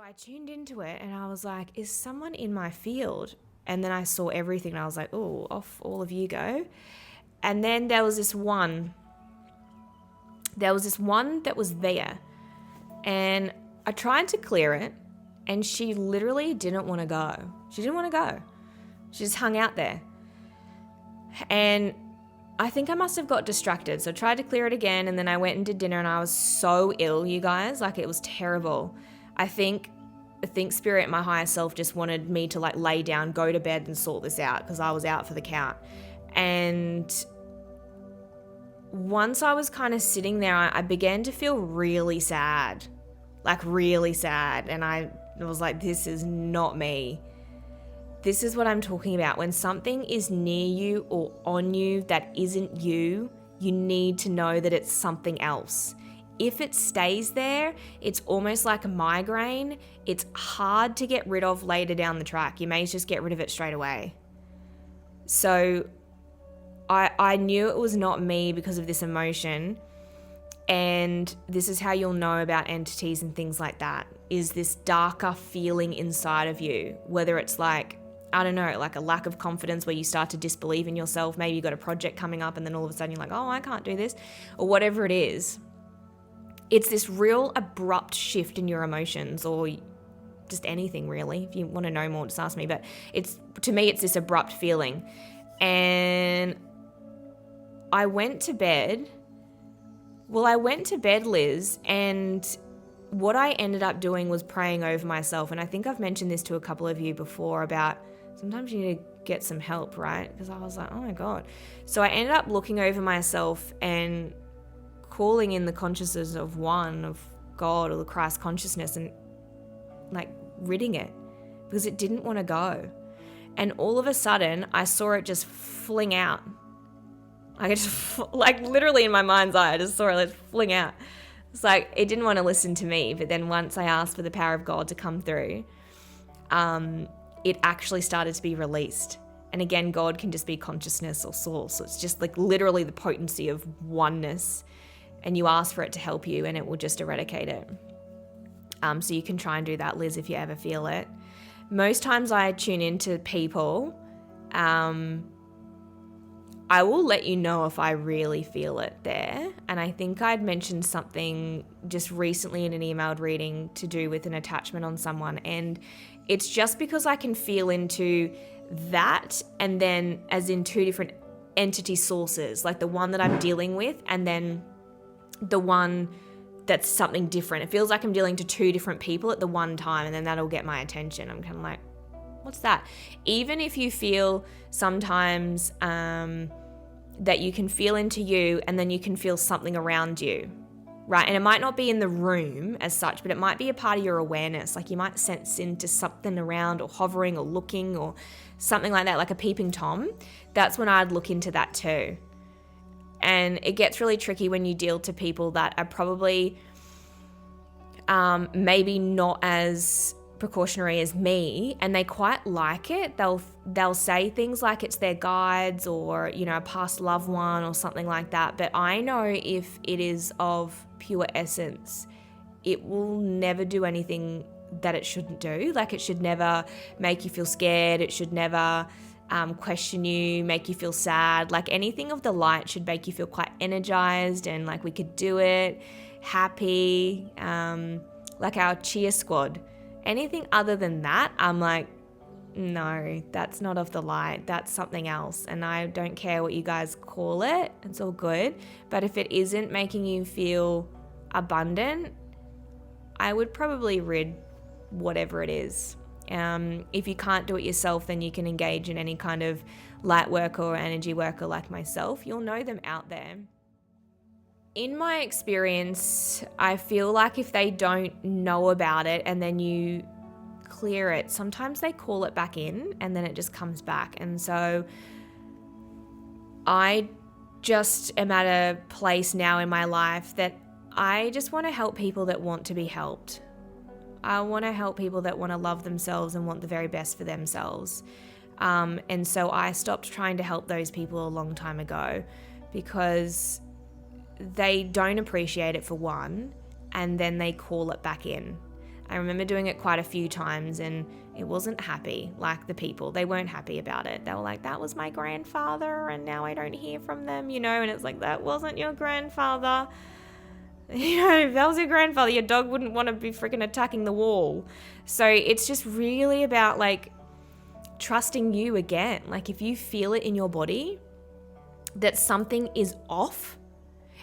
I tuned into it and I was like, is someone in my field? And then I saw everything and I was like, oh, off all of you go. And then there was this one that was there, and I tried to clear it, and she literally didn't want to go. She didn't want to go. She just hung out there. And I think I must have got distracted. So I tried to clear it again, and then I went and did dinner, and I was so ill, you guys. Like, it was terrible. I think spirit, my higher self, just wanted me to like lay down, go to bed and sort this out because I was out for the count. And once I was kind of sitting there, I began to feel really sad, like really sad. And I was like, this is not me. This is what I'm talking about. When something is near you or on you that isn't you, you need to know that it's something else. If it stays there, it's almost like a migraine. It's hard to get rid of later down the track. You may just get rid of it straight away. So I knew it was not me because of this emotion. And this is how you'll know about entities and things like that, is this darker feeling inside of you, whether it's like, I don't know, like a lack of confidence where you start to disbelieve in yourself. Maybe you got a project coming up and then all of a sudden you're like, oh, I can't do this, or whatever it is. It's this real abrupt shift in your emotions, or just anything really. If you want to know more, just ask me. But to me, it's this abrupt feeling. And I went to bed. Well, I went to bed, Liz, and what I ended up doing was praying over myself. And I think I've mentioned this to a couple of you before about sometimes you need to get some help, right? Because I was like, oh my God. So I ended up looking over myself and calling in the consciousness of one, of God or the Christ consciousness, and like ridding it because it didn't want to go. And all of a sudden I saw it just fling out. I just, like literally in my mind's eye, I just saw it like fling out. It's like it didn't want to listen to me. But then once I asked for the power of God to come through, it actually started to be released. And again, God can just be consciousness or source. So it's just like literally the potency of oneness. And you ask for it to help you and it will just eradicate it. So you can try and do that, Liz, if you ever feel it. Most times I tune into people. I will let you know if I really feel it there. And I think I'd mentioned something just recently in an emailed reading to do with an attachment on someone. And it's just because I can feel into that and then as in two different entity sources, like the one that I'm dealing with and then the one that's something different. It feels like I'm dealing to two different people at the one time, and then that'll get my attention. I'm kind of like, what's that? Even if you feel sometimes that you can feel into you and then you can feel something around you, right? And it might not be in the room as such, but it might be a part of your awareness. Like you might sense into something around or hovering or looking or something like that, like a peeping Tom. That's when I'd look into that too. And it gets really tricky when you deal to people that are probably maybe not as precautionary as me, and they quite like it. They'll say things like it's their guides or, you know, a past loved one or something like that. But I know if it is of pure essence, it will never do anything that it shouldn't do. Like it should never make you feel scared. It should never question you, make you feel sad. Like anything of the light should make you feel quite energized and like we could do it, happy, like our cheer squad. Anything other than that, I'm like, no, that's not of the light. That's something else. And I don't care what you guys call it. It's all good. But if it isn't making you feel abundant, I would probably rid whatever it is. If you can't do it yourself, then you can engage in any kind of light worker or energy worker like myself. You'll know them out there. In my experience, I feel like if they don't know about it and then you clear it, sometimes they call it back in and then it just comes back. And so I just am at a place now in my life that I just want to help people that want to be helped. I want to help people that want to love themselves and want the very best for themselves. And so I stopped trying to help those people a long time ago because they don't appreciate it for one, and then they call it back in. I remember doing it quite a few times, and it wasn't happy. Like the people, they weren't happy about it. They were like, that was my grandfather and now I don't hear from them, and it's like, that wasn't your grandfather. If that was your grandfather, your dog wouldn't want to be freaking attacking the wall. So it's just really about like trusting you again. Like if you feel it in your body that something is off,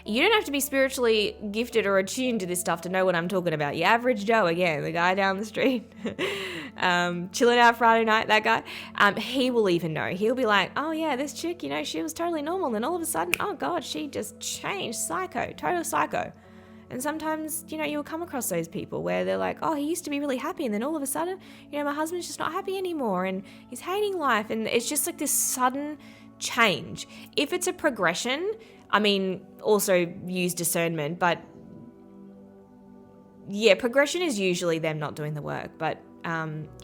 you don't have to be spiritually gifted or attuned to this stuff to know what I'm talking about. Your average Joe, again, the guy down the street, chilling out Friday night, that guy, he will even know. He'll be like, oh yeah, this chick, she was totally normal. And all of a sudden, oh God, she just changed, total psycho. And sometimes, you'll come across those people where they're like, oh, he used to be really happy. And then all of a sudden, my husband's just not happy anymore. And he's hating life. And it's just like this sudden change. If it's a progression, also use discernment, but yeah, progression is usually them not doing the work. But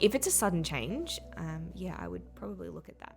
if it's a sudden change, I would probably look at that.